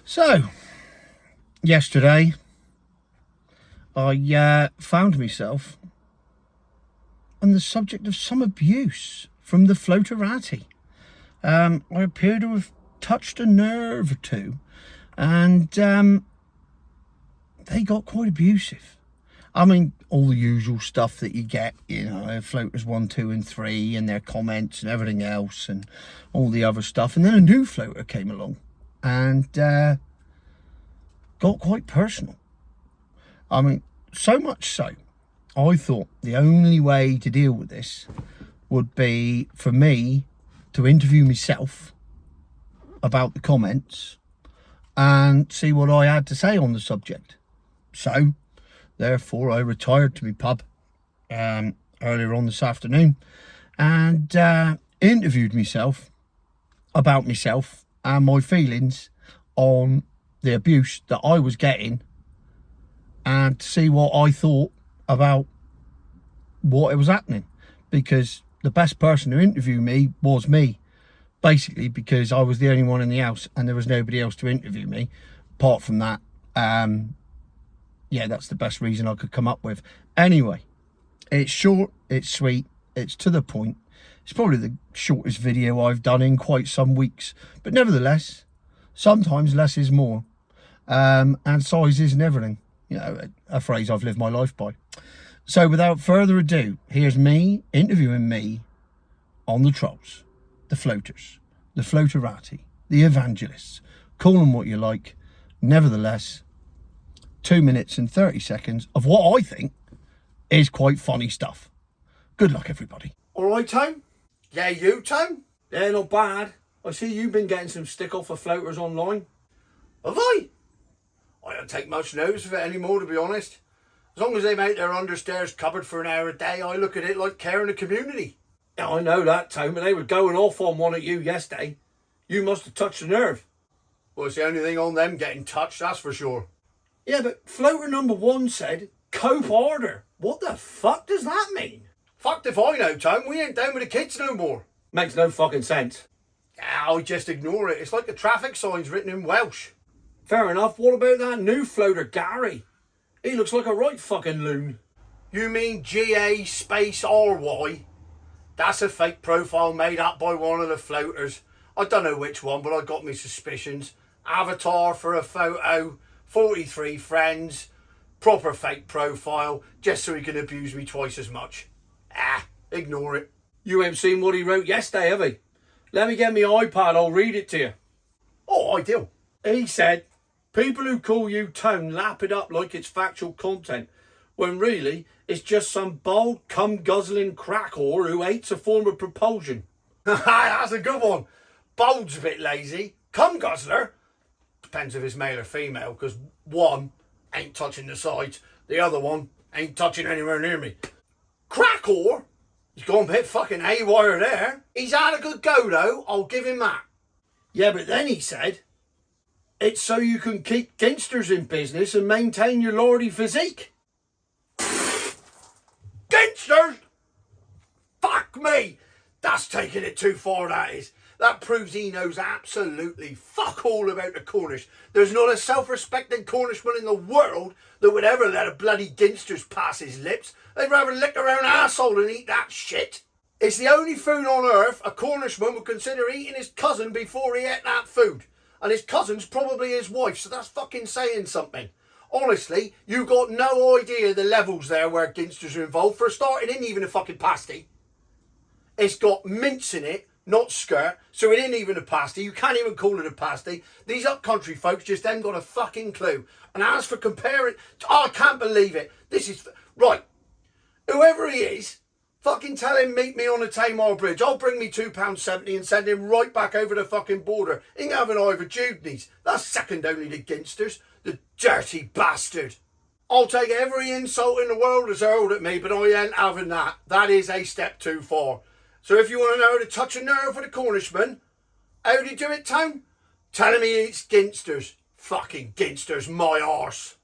So, yesterday, I found myself on the subject of some abuse from the floaterati. I appear to have touched a nerve or two, and they got quite abusive. I mean, all the usual stuff that you get, you know, floaters 1, 2 and 3 and their comments and everything else and all the other stuff. And then a new floater came along and got quite personal. I mean, so much so, I thought the only way to deal with this would be for me to interview myself about the comments and see what I had to say on the subject. So, therefore, I retired to my pub earlier on this afternoon and interviewed myself about myself and my feelings on the abuse that I was getting and to see what I thought about what was happening, because the best person to interview me was me, basically, because I was the only one in the house and there was nobody else to interview me. Apart from that, yeah, that's the best reason I could come up with. Anyway, it's short, it's sweet, it's to the point. It's probably the shortest video I've done in quite some weeks, but nevertheless, sometimes less is more, and size isn't everything. You know, a phrase I've lived my life by. So without further ado, here's me interviewing me on the trolls, the floaters, the floaterati, the evangelists. Call them what you like. Nevertheless, 2 minutes and 30 seconds of what I think is quite funny stuff. Good luck, everybody. All right, Tone? Yeah, you, Tone? Yeah, not bad. I see you've been getting some stick off for floaters online. Have I? I don't take much notice of it anymore, to be honest. As long as they make their understairs cupboard for an hour a day, I look at it like care in the community. Yeah, I know that, Tone, but they were going off on one at you yesterday. You must have touched a nerve. Well, it's the only thing on them getting touched, that's for sure. Yeah, but floater number 1 said, cope order. What the fuck does that mean? Fucked if I know, Tone. We ain't down with the kids no more. Makes no fucking sense. Yeah, I just ignore it. It's like the traffic signs written in Welsh. Fair enough. What about that new floater, Gary? He looks like a right fucking loon. You mean GA space RY? That's a fake profile made up by one of the floaters. I don't know which one, but I got my suspicions. Avatar for a photo, 43 friends, proper fake profile, just so he can abuse me twice as much. Ignore it. You ain't seen what he wrote yesterday, have he? Let me get my iPad, I'll read it to you. Oh, ideal. He said, people who call you Tone lap it up like it's factual content, when really it's just some bald cum-guzzling crack whore who hates a form of propulsion. That's a good one. Bold's a bit lazy. Cum-guzzler? Depends if it's male or female, because one ain't touching the sides, the other one ain't touching anywhere near me. Crack whore? He's gone a bit fucking haywire there. He's had a good go though, I'll give him that. Yeah, but then he said, it's so you can keep ginsters in business and maintain your lordy physique. Ginsters? Fuck me! That's taking it too far, that is. That proves he knows absolutely fuck all about the Cornish. There's not a self-respecting Cornishman in the world that would ever let a bloody ginsters pass his lips. They'd rather lick their own arsehole than eat that shit. It's the only food on earth a Cornishman would consider eating his cousin before he ate that food. And his cousin's probably his wife, so that's fucking saying something. Honestly, you got no idea the levels there where ginsters are involved. For starting, it ain't even a fucking pasty. It's got mince in it, not skirt, so it ain't even a pasty. You can't even call it a pasty. These upcountry folks just ain't got a fucking clue. And as for comparing, I can't believe it. This is, right, whoever he is, fucking tell him meet me on the Tamar Bridge. I'll bring me £2.70 and send him right back over the fucking border. He can have an Ivor Judneys. That's second only to ginsters. The dirty bastard. I'll take every insult in the world that's hurled at me, but I ain't having that. That is a step too far. So if you want to know how to touch a nerve with a Cornishman, how do you do it, Tone? Tell him he eats ginsters. Fucking ginsters, my arse.